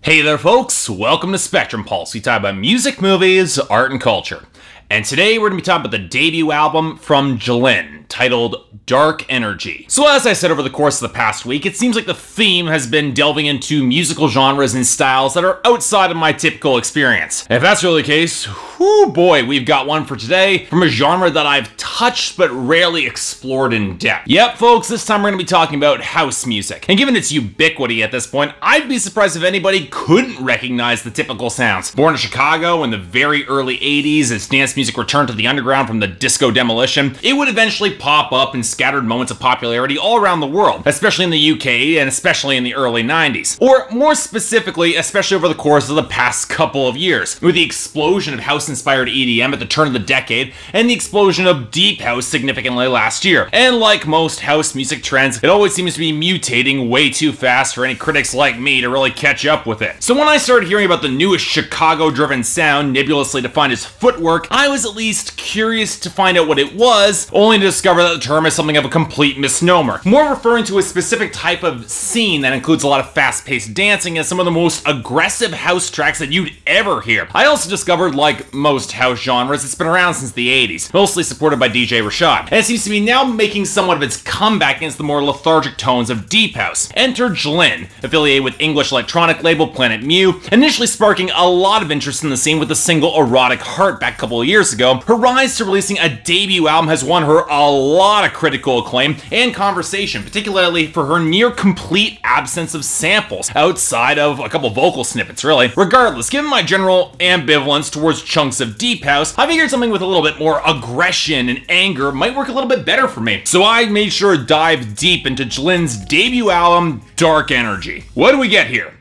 Hey there folks, welcome to Spectrum Pulse. We talk about music, movies, art, and culture. And today we're going to be talking about the debut album from Jlin, titled Dark Energy. So as I said over the course of the past week, it seems like the theme has been delving into musical genres and styles that are outside of my typical experience. If that's really the case, whoo boy, we've got one for today from a genre that I've touched but rarely explored in depth. Yep folks, this time we're going to be talking about house music. And given its ubiquity at this point, I'd be surprised if anybody couldn't recognize the typical sounds. Born in Chicago in the very early 80s as dance music returned to the underground from the disco demolition, it would eventually pop up in scattered moments of popularity all around the world, especially in the UK and especially in the early 90s. Or more specifically, especially over the course of the past couple of years, with the explosion of house-inspired EDM at the turn of the decade and the explosion of deep house significantly last year. And like most house music trends, it always seems to be mutating way too fast for any critics like me to really catch up with it. So when I started hearing about the newest Chicago-driven sound, nebulously defined as footwork, I was at least curious to find out what it was, only to discover that the term is something of a complete misnomer, more referring to a specific type of scene that includes a lot of fast-paced dancing and some of the most aggressive house tracks that you'd ever hear. I also discovered, like most house genres, it's been around since the 80s, mostly supported by DJ Rashad, and it seems to be now making somewhat of its comeback against the more lethargic tones of deep house. Enter Jlin, affiliated with English electronic label Planet Mu, initially sparking a lot of interest in the scene with the single Erotic Heart back a couple of years ago. Her rise to releasing a debut album has won her a lot of critical acclaim and conversation, particularly for her near complete absence of samples, outside of a couple vocal snippets really. Regardless, given my general ambivalence towards chunks of deep house, I figured something with a little bit more aggression and anger might work a little bit better for me. So I made sure to dive deep into Jlin's debut album, Dark Energy. What do we get here?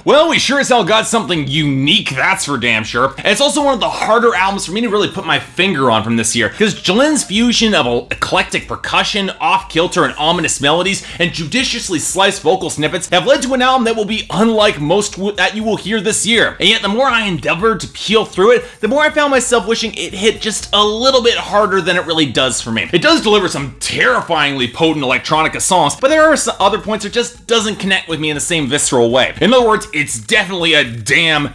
Well, we sure as hell got something unique, that's for damn sure. And it's also one of the harder albums for me to really put my finger on from this year, because Jlin's fusion of eclectic percussion, off-kilter and ominous melodies, and judiciously sliced vocal snippets have led to an album that will be unlike most that you will hear this year. And yet the more I endeavored to peel through it, the more I found myself wishing it hit just a little bit harder than it really does for me. It does deliver some terrifyingly potent electronica songs, but there are some other points it just doesn't connect with me in the same visceral way. In other words, it's definitely a damn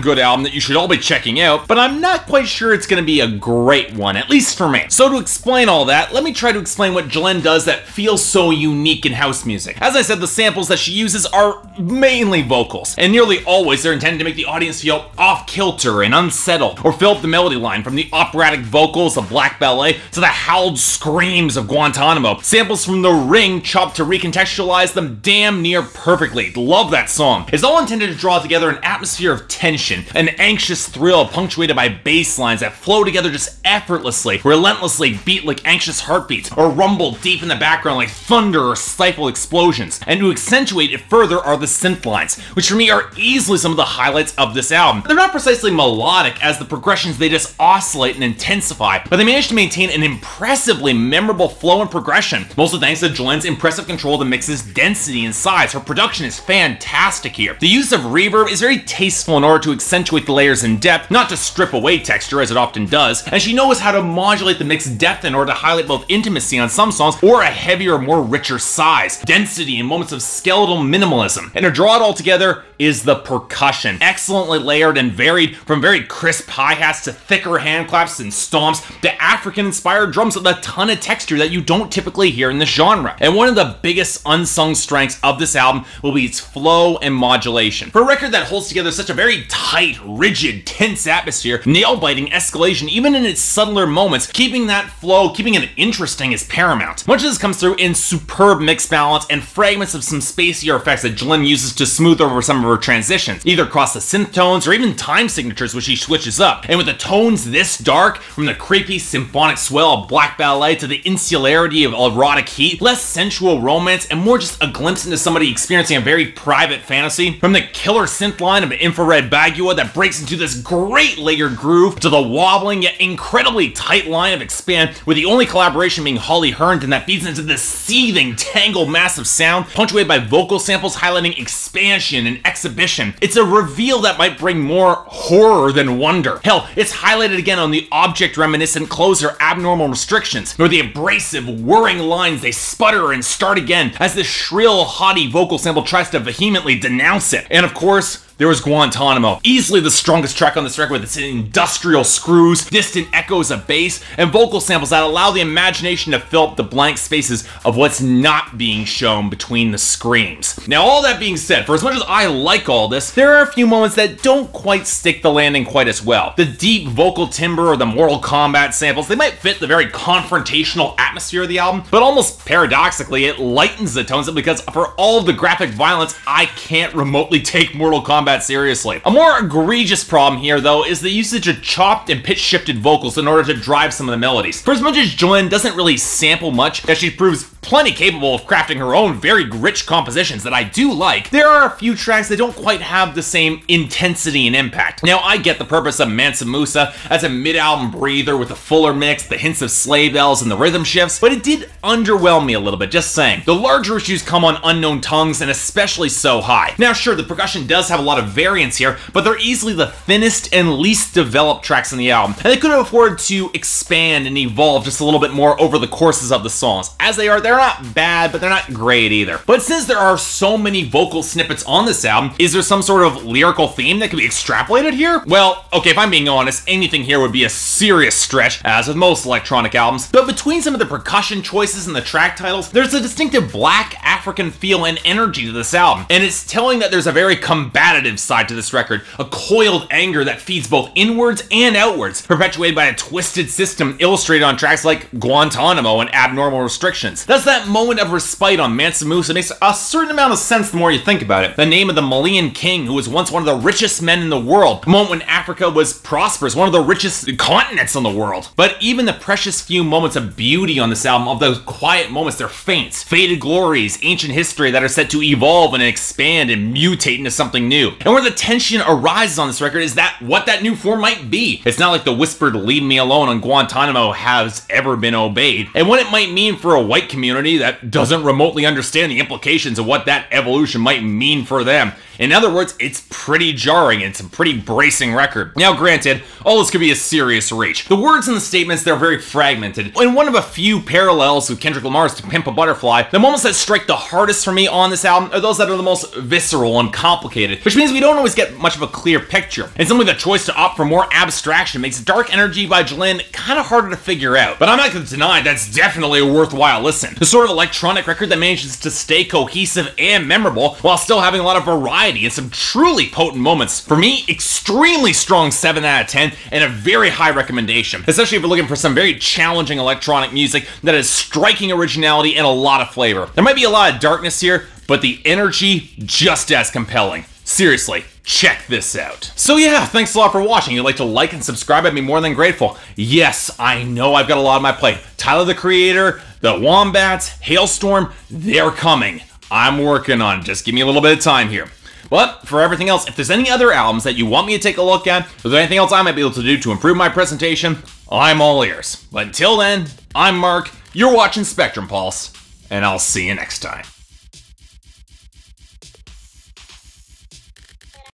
good album that you should all be checking out, but I'm not quite sure it's gonna be a great one, at least for me. So to explain all that, let me try to explain what Jlin does that feels so unique in house music. As I said, the samples that she uses are mainly vocals, and nearly always they're intended to make the audience feel off-kilter and unsettled, or fill up the melody line from the operatic vocals of Black Ballet to the howled screams of Guantanamo. Samples from The Ring chopped to recontextualize them damn near perfectly. Love that song. It's all intended to draw together an atmosphere of tension, an anxious thrill punctuated by bass lines that flow together just effortlessly, relentlessly beat like anxious heartbeats, or rumble deep in the background like thunder or stifled explosions. And to accentuate it further are the synth lines, which for me are easily some of the highlights of this album. They're not precisely melodic, as the progressions they just oscillate and intensify, but they manage to maintain an impressively memorable flow and progression, mostly thanks to Jlin's impressive control of the mix's density and size. Her production is fantastic here. The use of reverb is very tasteful in order to accentuate the layers in depth, not to strip away texture as it often does, and she knows how to modulate the mix's depth in order to highlight both intimacy on some songs or a heavier, more richer size, density in moments of skeletal minimalism. And to draw it all together is the percussion, excellently layered and varied, from very crisp hi-hats to thicker hand claps and stomps to African-inspired drums with a ton of texture that you don't typically hear in this genre. And one of the biggest unsung strengths of this album will be its flow and modulation. For a record that holds together such a very tight, rigid, tense atmosphere, nail-biting escalation even in its subtler moments, keeping that flow, keeping it interesting is paramount. Much of this comes through in superb mix balance and fragments of some spacier effects that Jlin uses to smooth over some of her transitions, either across the synth tones or even time signatures which she switches up. And with the tones this dark, from the creepy symphonic swell of Black Ballet to the insularity of Erotic Heat, less sensual romance and more just a glimpse into somebody experiencing a very private fantasy, from the killer synth line of Infrared Bagua that breaks into this great layered groove to the wobbling yet incredibly tight line of Expand with the only collaboration being Holly Herndon that feeds into this seething, tangled mass of sound, punctuated by vocal samples highlighting expansion and exhibition. It's a reveal that might bring more horror than wonder. Hell, it's highlighted again on the object-reminiscent closer Abnormal Restrictions, nor the abrasive, whirring lines they sputter and start again as this shrill, haughty vocal sample tries to vehemently denounce it. And of course, there was Guantanamo, easily the strongest track on this record with its industrial screws, distant echoes of bass, and vocal samples that allow the imagination to fill up the blank spaces of what's not being shown between the screams. Now, all that being said, for as much as I like all this, there are a few moments that don't quite stick the landing quite as well. The deep vocal timbre or the Mortal Kombat samples, they might fit the very confrontational atmosphere of the album, but almost paradoxically, it lightens the tones because for all of the graphic violence, I can't remotely take Mortal Kombat seriously. A more egregious problem here, though, is the usage of chopped and pitch-shifted vocals in order to drive some of the melodies. For as much as Jlin doesn't really sample much, as she proves plenty capable of crafting her own very rich compositions that I do like, there are a few tracks that don't quite have the same intensity and impact. Now, I get the purpose of Mansa Musa as a mid-album breather with a fuller mix, the hints of sleigh bells, and the rhythm shifts, but it did underwhelm me a little bit, just saying. The larger issues come on Unknown Tongues, and especially So High. Now, sure, the percussion does have a lot of variants here, but they're easily the thinnest and least developed tracks on the album, and they could have afforded to expand and evolve just a little bit more over the courses of the songs. As they are, they're not bad, but they're not great either. But since there are so many vocal snippets on this album, is there some sort of lyrical theme that could be extrapolated here? Well, okay, if I'm being honest, anything here would be a serious stretch, as with most electronic albums, but between some of the percussion choices and the track titles, there's a distinctive black African feel and energy to this album, and it's telling that there's a very combative side to this record, a coiled anger that feeds both inwards and outwards, perpetuated by a twisted system illustrated on tracks like Guantanamo and Abnormal Restrictions. That's that moment of respite on Mansa Musa makes a certain amount of sense the more you think about it. The name of the Malian king who was once one of the richest men in the world, a moment when Africa was prosperous, one of the richest continents in the world. But even the precious few moments of beauty on this album, of those quiet moments, they're faint, faded glories, ancient history that are set to evolve and expand and mutate into something new. And where the tension arises on this record is that what that new form might be. It's not like the whispered "leave me alone" on Guantanamo has ever been obeyed, and what it might mean for a white community that doesn't remotely understand the implications of what that evolution might mean for them. In other words, it's pretty jarring and it's a pretty bracing record. Now granted, all this could be a serious reach. The words in the statements, they're very fragmented. In one of a few parallels with Kendrick Lamar's To Pimp a Butterfly, the moments that strike the hardest for me on this album are those that are the most visceral and complicated, which means we don't always get much of a clear picture. And simply the choice to opt for more abstraction makes Dark Energy by Jlin kind of harder to figure out. But I'm not going to deny that's definitely a worthwhile listen. The sort of electronic record that manages to stay cohesive and memorable while still having a lot of variety and some truly potent moments. For me, extremely strong 7 out of 10 and a very high recommendation, especially if you're looking for some very challenging electronic music that has striking originality and a lot of flavor. There might be a lot of darkness here, but the energy just as compelling. Seriously, check this out. So yeah, thanks a lot for watching. If you'd like to like and subscribe, I'd be more than grateful. Yes, I know I've got a lot on my plate. Tyler the Creator, the Wombats, Hailstorm, they're coming. I'm working on it. Just give me a little bit of time here. But for everything else, if there's any other albums that you want me to take a look at, or there's anything else I might be able to do to improve my presentation, I'm all ears. But until then, I'm Mark, you're watching Spectrum Pulse, and I'll see you next time.